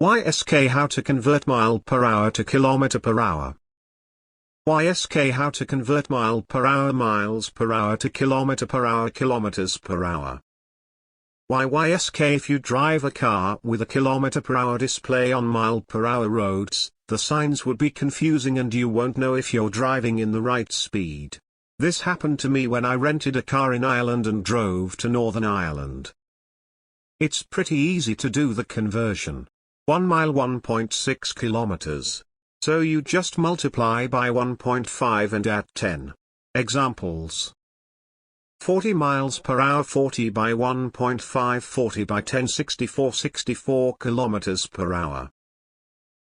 YSK How to convert mile per hour to kilometer per hour. YSK How to convert mile per hour miles per hour to kilometer per hour kilometers per hour. YSK If you drive a car with a kilometer per hour display on mile per hour roads, the signs would be confusing and you won't know if you're driving in the right speed. This happened to me when I rented a car in Ireland and drove to Northern Ireland. It's pretty easy to do the conversion. 1 mile 1.6 kilometers. So you just multiply by 1.5 and add 10. Examples. 40 miles per hour 40 by 1.5 40 by 10 64 kilometers per hour.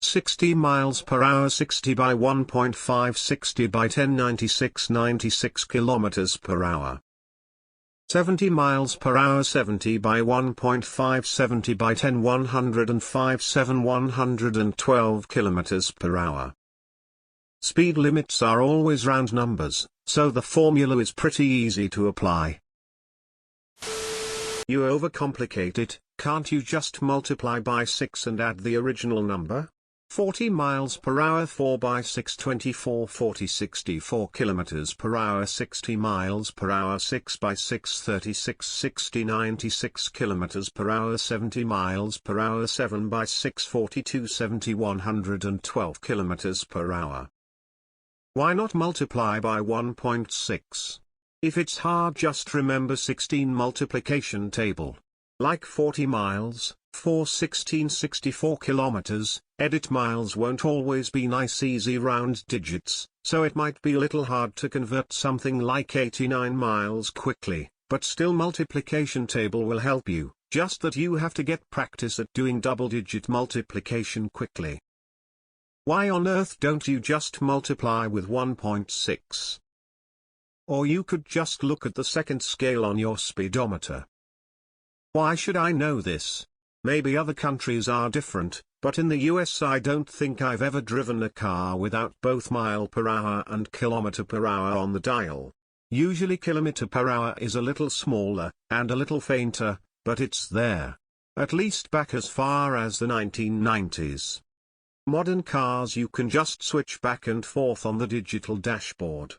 60 miles per hour 60 by 1.5 60 by 10 96 kilometers per hour. 70 miles per hour 70 by 1.5 70 by 10 105 112 kilometers per hour. Speed limits are always round numbers, so the formula is pretty easy to apply. You overcomplicate it, can't you just multiply by 6 and add the original number? 40 miles per hour 4 by 6 24 40 64 kilometers per hour 60 miles per hour 6 by 6 36 60 96 kilometers per hour 70 miles per hour 7 by 6 42 70 112 kilometers per hour. Why not multiply by 1.6? If it's hard, just remember 16 multiplication table. Like 40 miles, 4 16 64 kilometers, edit miles won't always be nice easy round digits, so it might be a little hard to convert something like 89 miles quickly, but still multiplication table will help you, just that you have to get practice at doing double-digit multiplication quickly. Why on earth don't you just multiply with 1.6? Or you could just look at the second scale on your speedometer. Why should I know this? Maybe other countries are different, but in the US I don't think I've ever driven a car without both mile per hour and kilometer per hour on the dial. Usually kilometer per hour is a little smaller, and a little fainter, but it's there. At least back as far as the 1990s. Modern cars you can just switch back and forth on the digital dashboard.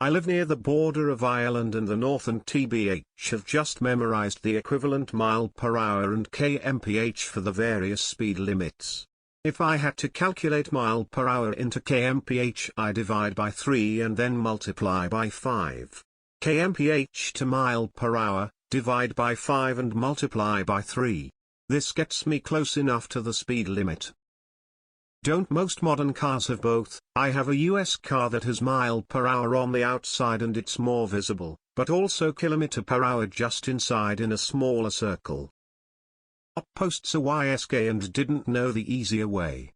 I live near the border of Ireland and the North and TBH have just memorized the equivalent mile per hour and kmph for the various speed limits. If I had to calculate mile per hour into kmph, I divide by 3 and then multiply by 5. Kmph to mile per hour, divide by 5 and multiply by 3. This gets me close enough to the speed limit. Don't most modern cars have both? I have a US car that has mile per hour on the outside and it's more visible, but also kilometer per hour just inside in a smaller circle. Up posts a YSK and didn't know the easier way.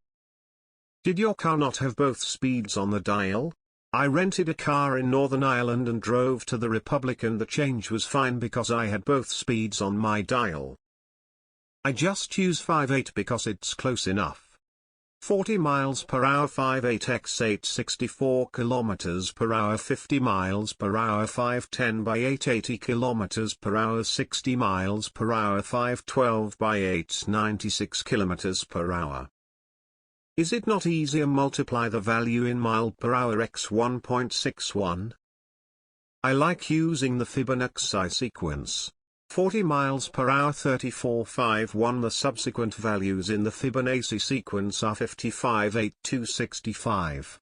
Did your car not have both speeds on the dial? I rented a car in Northern Ireland and drove to the Republic and the change was fine because I had both speeds on my dial. I just use 5/8 because it's close enough. 40 miles per hour 5/8 64 kilometers per hour 50 miles per hour 510 by 80 kilometers per hour 60 miles per hour 512 by 96 kilometers per hour. Is it not easier multiply the value in mile per hour x 1.61? I like using the Fibonacci sequence. 40 miles per hour 3451. The subsequent values in the Fibonacci sequence are 55 8265.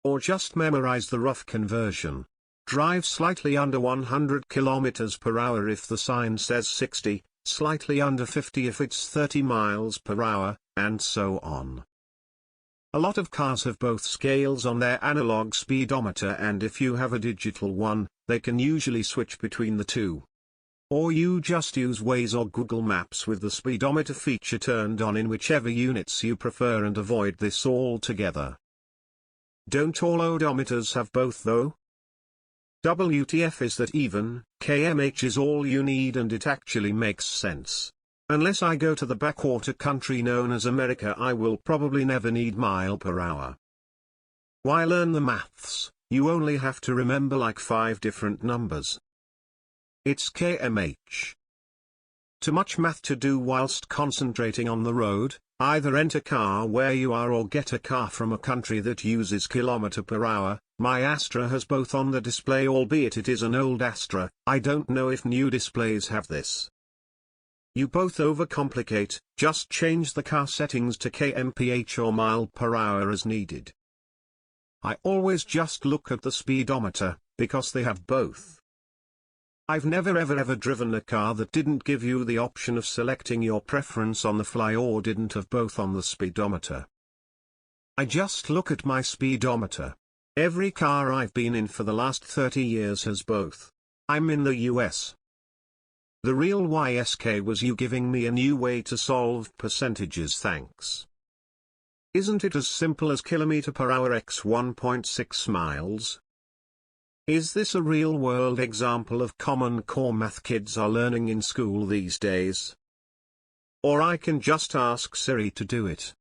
Or just memorize the rough conversion. Drive slightly under 100 kilometers per hour if the sign says 60, slightly under 50 if it's 30 miles per hour, and so on. A lot of cars have both scales on their analog speedometer, and if you have a digital one, they can usually switch between the two. Or you just use Waze or Google Maps with the speedometer feature turned on in whichever units you prefer and avoid this altogether. Don't all odometers have both though? WTF is that even kmh is all you need and it actually makes sense. Unless I go to the backwater country known as America, I will probably never need mile per hour. Why learn the maths? You only have to remember like 5 different numbers. It's kmh. Too much math to do whilst concentrating on the road. Either rent a car where you are or get a car from a country that uses kilometer per hour. My Astra has both on the display, albeit it is an old Astra. I don't know if new displays have this. You both overcomplicate. Just change the car settings to kmph or mile per hour as needed. I always just look at the speedometer, because they have both. I've never ever driven a car that didn't give you the option of selecting your preference on the fly or didn't have both on the speedometer. I just look at my speedometer. Every car I've been in for the last 30 years has both. I'm in the US. The real YSK was you giving me a new way to solve percentages, thanks. Isn't it as simple as kilometer per hour x 1.6 miles? Is this a real-world example of common core math kids are learning in school these days? Or I can just ask Siri to do it.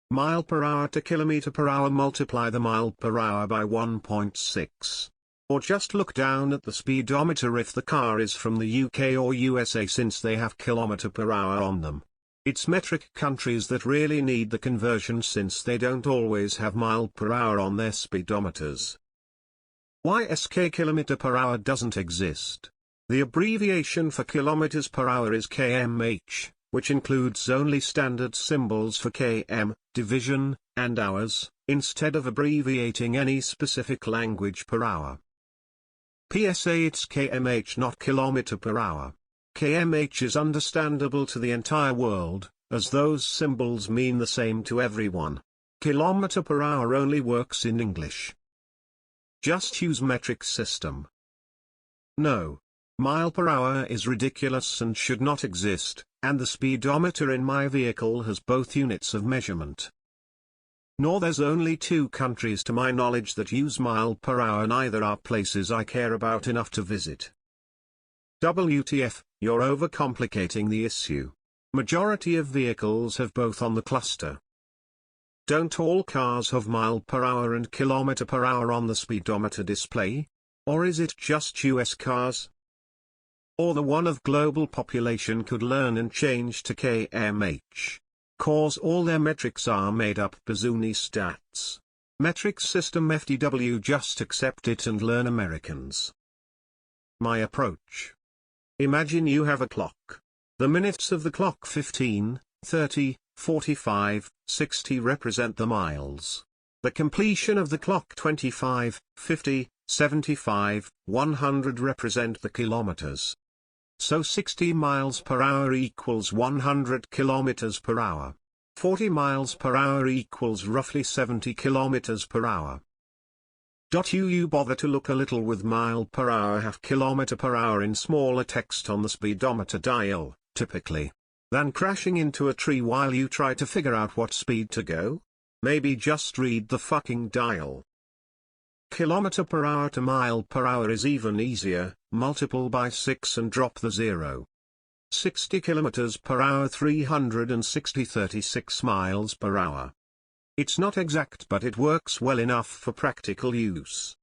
Mile per hour to kilometer per hour, multiply the mile per hour by 1.6. Or just look down at the speedometer if the car is from the UK or USA, since they have kilometer per hour on them. It's metric countries that really need the conversion, since they don't always have mile per hour on their speedometers. YSK kilometer per hour doesn't exist. The abbreviation for kilometers per hour is kmh, which includes only standard symbols for km, division, and hours, instead of abbreviating any specific language per hour. PSA, it's kmh, not kilometer per hour. kmh is understandable to the entire world, as those symbols mean the same to everyone. Kilometer per hour only works in English. Just use metric system. No. Mile per hour is ridiculous and should not exist, and the speedometer in my vehicle has both units of measurement. Nor there's only 2 countries to my knowledge that use mile per hour, neither are places I care about enough to visit. WTF, you're overcomplicating the issue. Majority of vehicles have both on the cluster. Don't all cars have mile per hour and kilometer per hour on the speedometer display? Or is it just US cars? Or the one of global population could learn and change to kmh. Cause all their metrics are made up bazoonie stats. Metric system FTW, just accept it and learn Americans. My approach. Imagine you have a clock. The minutes of the clock 15, 30, 45, 60 represent the miles. The completion of the clock 25, 50, 75, 100 represent the kilometers. So 60 miles per hour equals 100 kilometers per hour. 40 miles per hour equals roughly 70 kilometers per hour. You bother to look a little with mile per hour, have kilometer per hour in smaller text on the speedometer dial, typically, than crashing into a tree while you try to figure out what speed to go? Maybe just read the fucking dial. Kilometer per hour to mile per hour is even easier, multiple by 6 and drop the 0. 60 kilometers per hour, 360, 36 miles per hour. It's not exact, but it works well enough for practical use.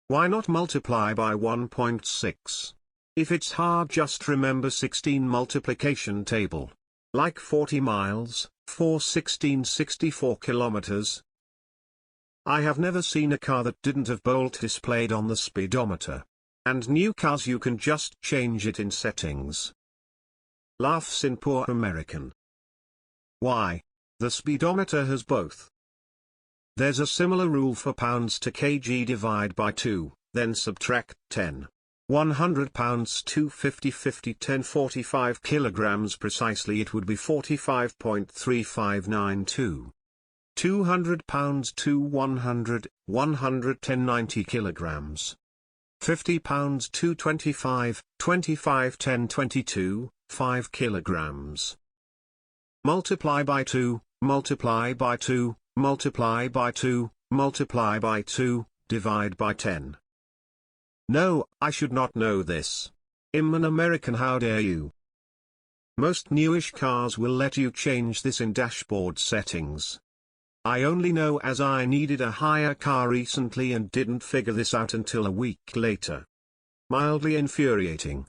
Why not multiply by 1.6? If it's hard, just remember 16 multiplication table. Like 40 miles, 4 16 64 kilometers. I have never seen a car that didn't have bolt displayed on the speedometer. And new cars you can just change it in settings. Laughs in poor American. Why? The speedometer has both. There's a similar rule for pounds to kg, divide by 2, then subtract 10. 100 pounds 250 50 10 45 kilograms precisely, it would be 45.3592. 200 pounds to 100, 110 90 kilograms. 50 pounds to 25, 25 10 22, 5 kilograms. Multiply by 2, multiply by 2, multiply by 2, multiply by 2, divide by 10. No, I should not know this. I'm an American, how dare you? Most newish cars will let you change this in dashboard settings. I only know as I needed a hire car recently and didn't figure this out until a week later. Mildly infuriating.